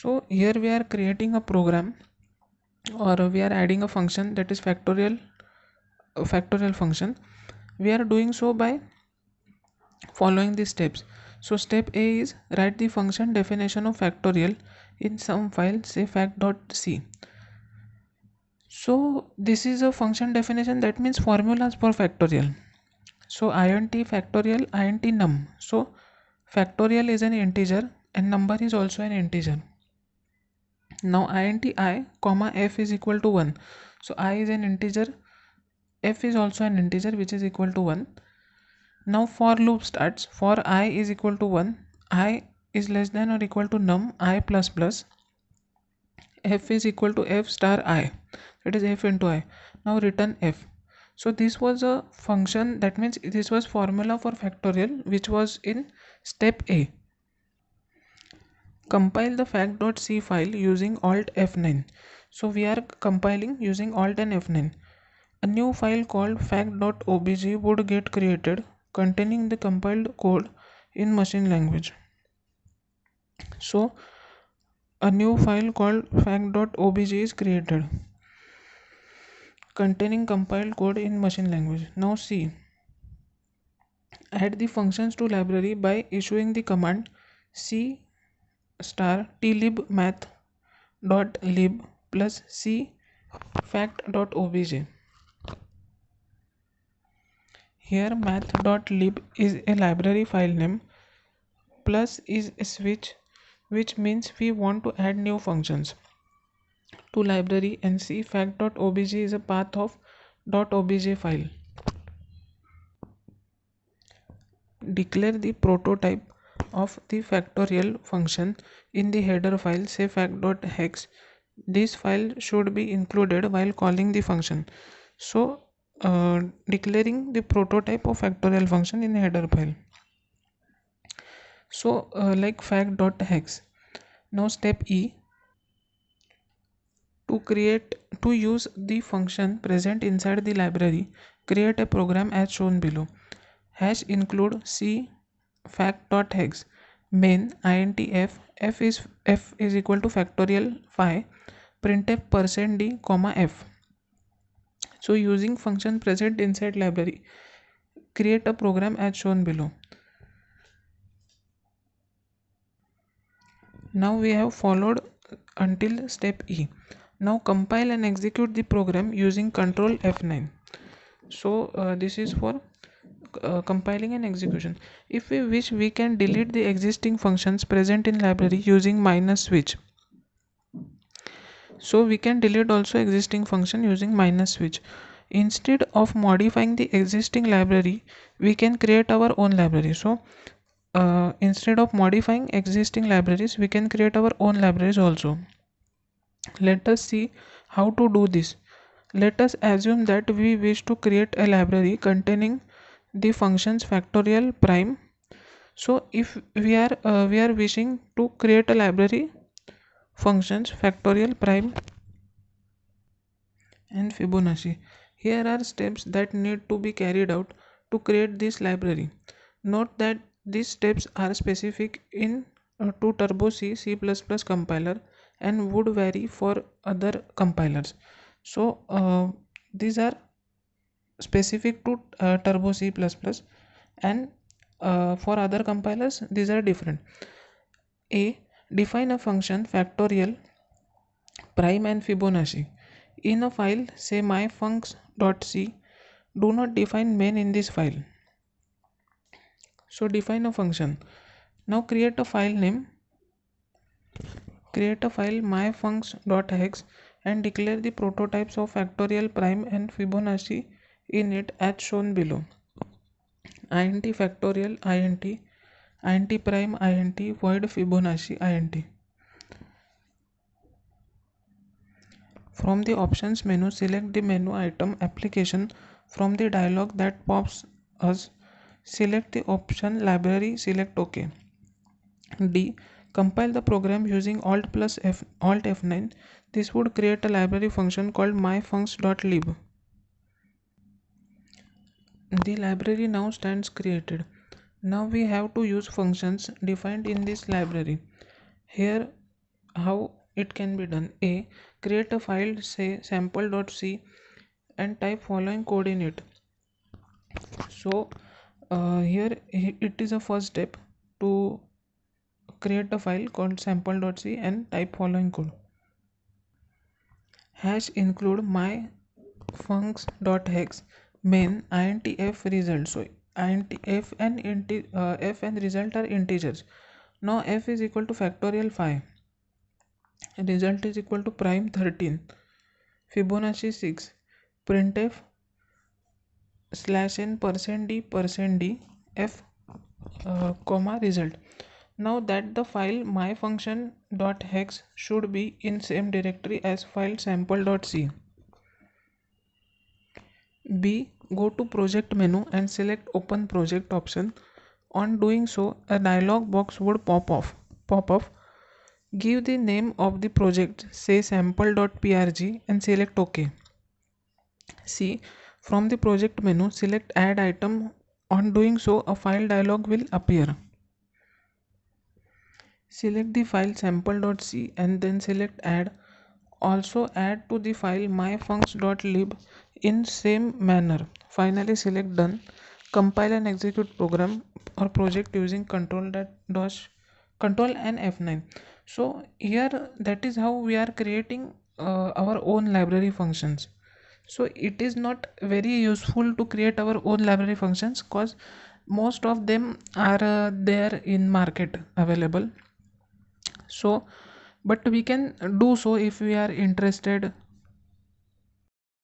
So here we are creating a program, or we are adding a function, that is factorial function. We are doing so by following the steps. So step A is write the function definition of factorial in some file, say fact.c. So this is a function definition, that means formulas for factorial. So int factorial, int num. So factorial is an integer and number is also an integer. Now int I comma f is equal to 1. So I is an integer, f is also an integer, which is equal to 1. Now for loop starts. For I is equal to 1, I is less than or equal to num I plus plus, f is equal to f star I, that is f into I. Now return f. So this was a function, that means this was formula for factorial, which was in step A. Compile the fact.c file using alt F9. So we are compiling using alt and F9. A new file called fact.obj would get created containing the compiled code in machine language. So a new file called fact.obj is created containing compiled code in machine language. Now see, add the functions to library by issuing the command c star tlib_math.lib plus c fact.obj. Here math.lib is a library file name, plus is a switch, which means we want to add new functions to library, and c fact.obj is a path of .obj file. Declare the prototype of the factorial function in the header file, say fact.hex. This file should be included while calling the function. So declaring the prototype of factorial function in header file. So like fact.hex. Now step E, to use the function present inside the library, create a program as shown below. Hash include c fact.hex main int f is equal to factorial phi, printf %d comma f. So using function present inside library, create a program as shown below. Now we have followed until step E. Now compile and execute the program using control F9. So this is for compiling and execution. If we wish, we can delete the existing functions present in library using minus switch. So we can delete also existing function using minus switch. Instead of modifying the existing library, we can create our own library. So instead of modifying existing libraries, we can create our own libraries also. Let us see how to do this. Let us assume that we wish to create a library containing the functions factorial prime. So if we are wishing to create a library functions factorial prime and Fibonacci, here are steps that need to be carried out to create this library. Note that these steps are specific in to Turbo C, C++ compiler and would vary for other compilers. So these are specific to Turbo C++, and for other compilers these are different. A. Define a function factorial prime and Fibonacci in a file, say myfuncs.c. Do not define main in this file. So define a function. Now create a file name, create a file myfuncs.hex and declare the prototypes of factorial prime and Fibonacci in it as shown below. int factorial int prime int void Fibonacci int. From the options menu, select the menu item application. From the dialog that pops us, select the option library, select OK. D. Compile the program using Alt F9. This would create a library function called myfuncs.lib. The library now stands created. Now we have to use functions defined in this library. Here how it can be done. A, create a file, say sample.c, and type following code in it. So here it is a first step to create a file called sample.c and type following code. Hash include my funcs.hex main intf result. So intf and f and result are integers. Now f is equal to factorial 5, result is equal to prime 13, Fibonacci 6, printf /n %d f comma result. Now that the file my function.hex should be in same directory as file sample.c. B, go to project menu and select open project option. On doing so, a dialog box would pop up. Give the name of the project, say sample.prg, and select OK. C, from the project menu, select add item. On doing so, a file dialog will appear. Select the file sample.c and then select add. Also add to the file myfuncs.lib in same manner. Finally select done. Compile and execute program or project using control and F9. So here that is how we are creating our own library functions. So it is not very useful to create our own library functions because most of them are there in market available. So but we can do so if we are interested